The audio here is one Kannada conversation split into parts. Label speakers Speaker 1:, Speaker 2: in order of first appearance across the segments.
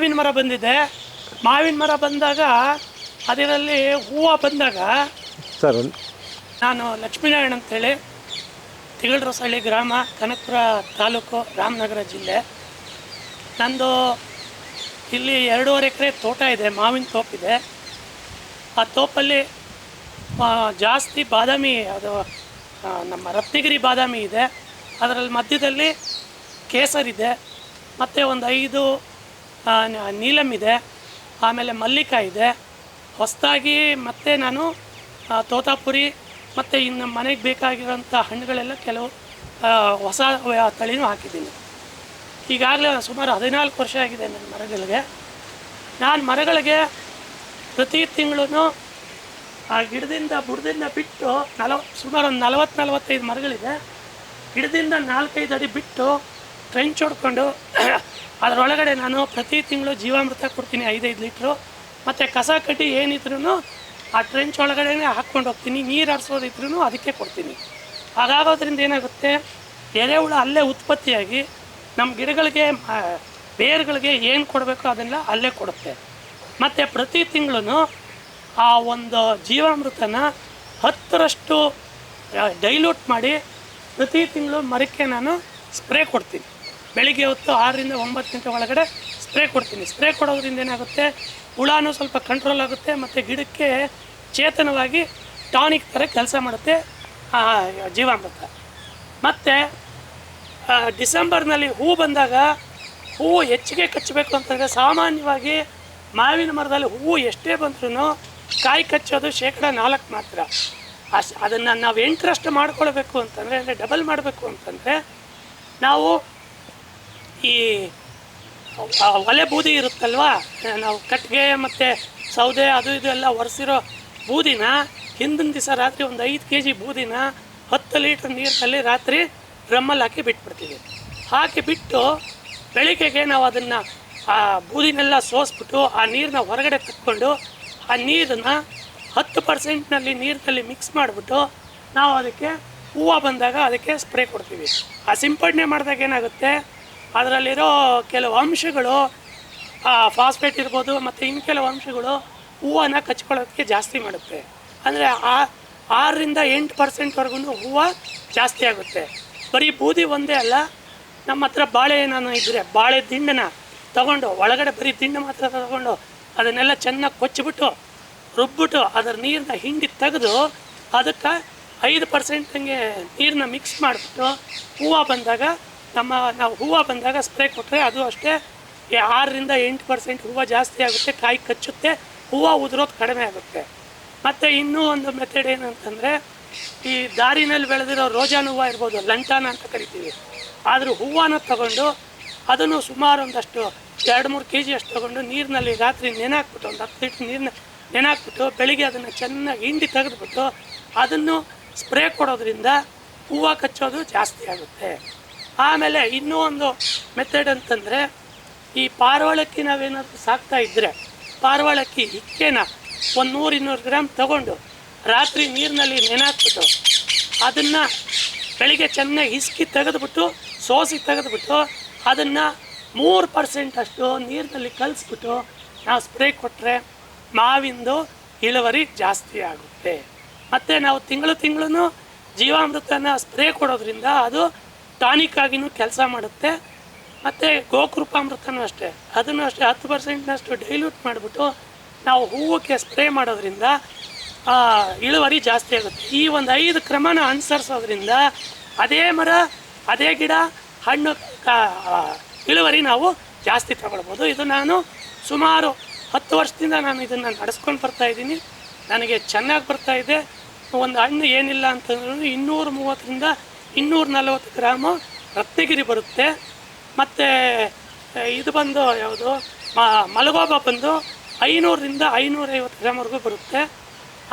Speaker 1: ಮಾವಿನ ಮರ ಬಂದಿದೆ. ಮಾವಿನ ಮರ ಬಂದಾಗ ಅದರಲ್ಲಿ ಹೂವು ಬಂದಾಗ
Speaker 2: ಸರ್
Speaker 1: ನಾನು ಲಕ್ಷ್ಮೀನಾರಾಯಣ ಅಂತೇಳಿ ತಿಗಳರಸಹಳ್ಳಿ ಗ್ರಾಮ, ಕನಕಪುರ ತಾಲೂಕು, ರಾಮನಗರ ಜಿಲ್ಲೆ. ನಂದು ಇಲ್ಲಿ 2.5 ಎಕರೆ ತೋಟ ಇದೆ, ಮಾವಿನ ತೋಪಿದೆ. ಆ ತೋಪಲ್ಲಿ ಜಾಸ್ತಿ ಬಾದಾಮಿ, ಅದು ನಮ್ಮ ರತ್ನಗಿರಿ ಬಾದಾಮಿ ಇದೆ. ಅದರಲ್ಲಿ ಮಧ್ಯದಲ್ಲಿ ಕೇಸರ್ ಇದೆ, ಮತ್ತು ಒಂದು 5 ನೀಲಮ್ ಇದೆ, ಆಮೇಲೆ ಮಲ್ಲಿಕ ಇದೆ. ಹೊಸದಾಗಿ ಮತ್ತೆ ನಾನು ತೋತಾಪುರಿ ಮತ್ತು ಇನ್ನು ಮನೆಗೆ ಬೇಕಾಗಿರೋಂಥ ಹಣ್ಣುಗಳೆಲ್ಲ ಕೆಲವು ಹೊಸ ತಳಿನೂ ಹಾಕಿದ್ದೀನಿ. ಈಗಾಗಲೇ ಸುಮಾರು 14 ವರ್ಷ ಆಗಿದೆ ನನ್ನ ಮರಗಳಿಗೆ. ನಾನು ಮರಗಳಿಗೆ ಪ್ರತಿ ತಿಂಗಳೂ ಆ ಗಿಡದಿಂದ ಬುಡದಿಂದ ಬಿಟ್ಟು ಸುಮಾರು ಒಂದು 40-45 ಮರಗಳಿದೆ. ಗಿಡದಿಂದ 4-5 ಅಡಿ ಬಿಟ್ಟು ಟ್ರೆಂಚ್ ಹೊಡ್ಕೊಂಡು ಅದರೊಳಗಡೆ ನಾನು ಪ್ರತಿ ತಿಂಗಳು ಜೀವಾಮೃತ ಕೊಡ್ತೀನಿ 5-5 ಲೀಟ್ರು. ಮತ್ತು ಕಸ ಕಡ್ಡಿ ಏನಿದ್ರೂ ಆ ಟ್ರೆಂಚ್ ಒಳಗಡೆ ಹಾಕ್ಕೊಂಡು ಹೋಗ್ತೀನಿ. ನೀರು ಹರಿಸೋದಿದ್ರೂ ಅದಕ್ಕೆ ಕೊಡ್ತೀನಿ. ಹಾಗಾಗೋದ್ರಿಂದ ಏನಾಗುತ್ತೆ, ಎರೆಹುಳ ಅಲ್ಲೇ ಉತ್ಪತ್ತಿಯಾಗಿ ನಮ್ಮ ಗಿಡಗಳಿಗೆ ಬೇರುಗಳಿಗೆ ಏನು ಕೊಡಬೇಕು ಅದನ್ನೆಲ್ಲ ಅಲ್ಲೇ ಕೊಡುತ್ತೆ. ಮತ್ತು ಪ್ರತಿ ತಿಂಗಳೂ ಆ ಒಂದು ಜೀವಾಮೃತನ 10ರಷ್ಟು ಡೈಲ್ಯೂಟ್ ಮಾಡಿ ಪ್ರತಿ ತಿಂಗಳು ಮರಕ್ಕೆ ನಾನು ಸ್ಪ್ರೇ ಕೊಡ್ತೀನಿ. ಬೆಳಿಗ್ಗೆ ಹೊತ್ತು 6ರಿಂದ 9 ಗಂಟೆ ಒಳಗಡೆ ಸ್ಪ್ರೇ ಕೊಡ್ತೀನಿ. ಸ್ಪ್ರೇ ಕೊಡೋದ್ರಿಂದ ಏನಾಗುತ್ತೆ, ಹುಳನೂ ಸ್ವಲ್ಪ ಕಂಟ್ರೋಲ್ ಆಗುತ್ತೆ ಮತ್ತು ಗಿಡಕ್ಕೆ ಚೇತನವಾಗಿ ಟಾನಿಕ್ ಥರ ಕೆಲಸ ಮಾಡುತ್ತೆ ಜೀವಾಮೃತ. ಮತ್ತು ಡಿಸೆಂಬರ್ನಲ್ಲಿ ಹೂ ಬಂದಾಗ ಹೂವು ಹೆಚ್ಚಿಗೆ ಕಚ್ಚಬೇಕು ಅಂತಂದರೆ ಸಾಮಾನ್ಯವಾಗಿ ಮಾವಿನ ಮರದಲ್ಲಿ ಹೂವು ಎಷ್ಟೇ ಬಂದ್ರೂ ಕಾಯಿ ಕಚ್ಚೋದು 4% ಮಾತ್ರ. ಅದನ್ನು ನಾವು 8ರಷ್ಟು ಮಾಡ್ಕೊಳ್ಬೇಕು ಅಂತಂದರೆ, ಅಂದರೆ ಡಬಲ್ ಮಾಡಬೇಕು ಅಂತಂದರೆ ನಾವು ಈ ಒಲೆ ಬೂದಿ ಇರುತ್ತಲ್ವ, ನಾವು ಕಟ್ಟಿಗೆ ಮತ್ತು ಸೌದೆ ಅದು ಇದು ಎಲ್ಲ ಒರೆಸಿರೋ ಬೂದಿನ ಹಿಂದಿನ ದಿವಸ ರಾತ್ರಿ ಒಂದು 5 kg ಬೂದಿನ 10 ಲೀಟ್ರ್ ನೀರಿನಲ್ಲಿ ರಾತ್ರಿ ಡ್ರಮ್ಮಲ್ಲಿ ಹಾಕಿ ಬಿಟ್ಬಿಡ್ತೀವಿ. ಹಾಕಿ ಬಿಟ್ಟು ಬೆಳಿಗ್ಗೆಗೆ ನಾವು ಅದನ್ನು ಆ ಬೂದಿನೆಲ್ಲ ಸೋಸ್ಬಿಟ್ಟು ಆ ನೀರನ್ನ ಹೊರಗಡೆ ತಕ್ಕೊಂಡು ಆ ನೀರನ್ನು 10% ನೀರಿನಲ್ಲಿ ಮಿಕ್ಸ್ ಮಾಡಿಬಿಟ್ಟು ನಾವು ಅದಕ್ಕೆ ಹೂವು ಬಂದಾಗ ಅದಕ್ಕೆ ಸ್ಪ್ರೇ ಕೊಡ್ತೀವಿ. ಆ ಸಿಂಪಡಣೆ ಮಾಡಿದಾಗ ಏನಾಗುತ್ತೆ, ಅದರಲ್ಲಿರೋ ಕೆಲವು ಅಂಶಗಳು ಫಾಸ್ಫೇಟ್ ಇರ್ಬೋದು ಮತ್ತು ಇನ್ನು ಕೆಲವು ಅಂಶಗಳು ಹೂವನ್ನು ಕಚ್ಕೊಳ್ಳೋದಕ್ಕೆ ಜಾಸ್ತಿ ಮಾಡುತ್ತೆ. ಅಂದರೆ 6-8% ಹೂವು ಜಾಸ್ತಿ ಆಗುತ್ತೆ. ಬರೀ ಬೂದಿ ಒಂದೇ ಅಲ್ಲ, ನಮ್ಮ ಹತ್ರ ಬಾಳೆ ಏನಾನು ಇದ್ದರೆ ಬಾಳೆ ದಿಂಡನ್ನ ತಗೊಂಡು ಒಳಗಡೆ ಬರೀ ದಿಂಡು ಮಾತ್ರ ತಗೊಂಡು ಅದನ್ನೆಲ್ಲ ಚೆನ್ನಾಗಿ ಕೊಚ್ಚಿಬಿಟ್ಟು ರುಬ್ಬಿಟ್ಟು ಅದರ ನೀರನ್ನ ಹಿಂಡಿ ತೆಗೆದು ಅದಕ್ಕೆ 5% ನೀರನ್ನ ಮಿಕ್ಸ್ ಮಾಡಿಬಿಟ್ಟು ಹೂವು ಬಂದಾಗ ನಾವು ಹೂವು ಬಂದಾಗ ಸ್ಪ್ರೇ ಕೊಟ್ಟರೆ ಅದು ಅಷ್ಟೇ 6-8% ಹೂವು ಜಾಸ್ತಿ ಆಗುತ್ತೆ, ಕಾಯಿ ಕಚ್ಚುತ್ತೆ, ಹೂವು ಉದುರೋದು ಕಡಿಮೆ ಆಗುತ್ತೆ. ಮತ್ತು ಇನ್ನೂ ಒಂದು ಮೆಥಡ್ ಏನಂತಂದರೆ, ಈ ದಾರಿನಲ್ಲಿ ಬೆಳೆದಿರೋ ರೋಜಾನ್ ಹೂವು ಇರ್ಬೋದು, ಲಂಟಾನ ಅಂತ ಕರಿತೀವಿ. ಆದರೂ ಹೂವನ್ನು ತಗೊಂಡು ಅದನ್ನು ಸುಮಾರು ಒಂದಷ್ಟು 2-3 kg ಅಷ್ಟು ತೊಗೊಂಡು ನೀರಿನಲ್ಲಿ ರಾತ್ರಿ ನೆನೆಹಾಕ್ಬಿಟ್ಟು ಒಂದು 10 ಲೀಟ್ರ್ ನೀರನ್ನ ನೆನೆಹಾಕ್ಬಿಟ್ಟು ಬೆಳಿಗ್ಗೆ ಅದನ್ನು ಚೆನ್ನಾಗಿ ಹಿಂಡಿ ತೆಗೆದುಬಿಟ್ಟು ಅದನ್ನು ಸ್ಪ್ರೇ ಕೊಡೋದ್ರಿಂದ ಹೂವು ಕಚ್ಚೋದು ಜಾಸ್ತಿ ಆಗುತ್ತೆ. ಆಮೇಲೆ ಇನ್ನೂ ಒಂದು ಮೆಥಡ್ ಅಂತಂದರೆ, ಈ ಪಾರಿವಾಳಕ್ಕಿ ನಾವೇನಾದರೂ ಸಾಕ್ತಾ ಇದ್ದರೆ ಪಾರಿವಾಳಕ್ಕಿ ಹಿಕ್ಕೆನ ಒಂದು 100-200 ಗ್ರಾಮ್ ತಗೊಂಡು ರಾತ್ರಿ ನೀರಿನಲ್ಲಿ ನೆನೆಹಾಕ್ಬಿಟ್ಟು ಅದನ್ನು ಬೆಳಿಗ್ಗೆ ಚೆನ್ನಾಗಿ ಹಿಸ್ಕಿ ತೆಗೆದುಬಿಟ್ಟು ಸೋಸಿ ತೆಗೆದುಬಿಟ್ಟು ಅದನ್ನು 3% ಅಷ್ಟು ನೀರಿನಲ್ಲಿ ಕಲಿಸ್ಬಿಟ್ಟು ನಾವು ಸ್ಪ್ರೇ ಕೊಟ್ಟರೆ ಮಾವಿಂದು ಇಳುವರಿ ಜಾಸ್ತಿ ಆಗುತ್ತೆ. ಮತ್ತು ನಾವು ತಿಂಗಳು ಜೀವಾಮೃತನ ಸ್ಪ್ರೇ ಕೊಡೋದ್ರಿಂದ ಅದು ಟಾನಿಕ್ ಆಗಿನೂ ಕೆಲಸ ಮಾಡುತ್ತೆ. ಮತ್ತು ಗೋಕೃಪಾಮೃತನೂ ಅಷ್ಟೇ, ಅದನ್ನು ಅಷ್ಟೇ 10%ನಷ್ಟು ಡೈಲ್ಯೂಟ್ ಮಾಡಿಬಿಟ್ಟು ನಾವು ಹೂವಕ್ಕೆ ಸ್ಪ್ರೇ ಮಾಡೋದ್ರಿಂದ ಇಳುವರಿ ಜಾಸ್ತಿ ಆಗುತ್ತೆ. ಈ ಒಂದು 5 ಕ್ರಮನ ಅನುಸರಿಸೋದ್ರಿಂದ ಅದೇ ಮರ ಅದೇ ಗಿಡ ಹಣ್ಣು ಇಳುವರಿ ನಾವು ಜಾಸ್ತಿ ತಗೊಳ್ಬೋದು. ಇದು ನಾನು ಸುಮಾರು 10 ವರ್ಷದಿಂದ ನಾನು ಇದನ್ನು ನಡೆಸ್ಕೊಂಡು ಬರ್ತಾಯಿದ್ದೀನಿ. ನನಗೆ ಚೆನ್ನಾಗಿ ಬರ್ತಾಯಿದೆ. ಒಂದು ಹಣ್ಣು ಏನಿಲ್ಲ ಅಂತಂದ್ರೂ 230-240 ಗ್ರಾಮು ರತ್ನಗಿರಿ ಬರುತ್ತೆ. ಮತ್ತು ಇದು ಬಂದು ಯಾವುದು ಮಲಗೋಬ ಬಂದು 500-550 ಗ್ರಾಮ್ವರೆಗೂ ಬರುತ್ತೆ.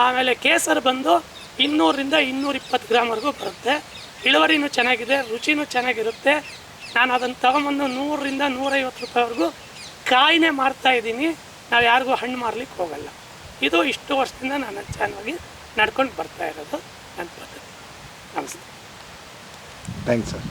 Speaker 1: ಆಮೇಲೆ ಕೇಸರ್ ಬಂದು 200-220 ಗ್ರಾಮ್ವರೆಗೂ ಬರುತ್ತೆ. ಇಳುವರಿನೂ ಚೆನ್ನಾಗಿದೆ, ರುಚಿನೂ ಚೆನ್ನಾಗಿರುತ್ತೆ. ನಾನು ಅದನ್ನು ತಗೊಂಬಂದು 100-150 ರೂಪಾಯಿವರೆಗೂ ಕಾಯಿನೇ ಮಾರ್ತಾಯಿದ್ದೀನಿ. ನಾವು ಯಾರಿಗೂ ಹಣ್ಣು ಮಾರ್ಲಿಕ್ಕೆ ಹೋಗಲ್ಲ. ಇದು ಇಷ್ಟು ವರ್ಷದಿಂದ ನಾನು ಚೆನ್ನಾಗಿ ನಡ್ಕೊಂಡು ಬರ್ತಾ ಇರೋದು ನನ್ನ ಪದ್ಧತಿ. ನಮಸ್ತೆ.
Speaker 2: Thanks sir.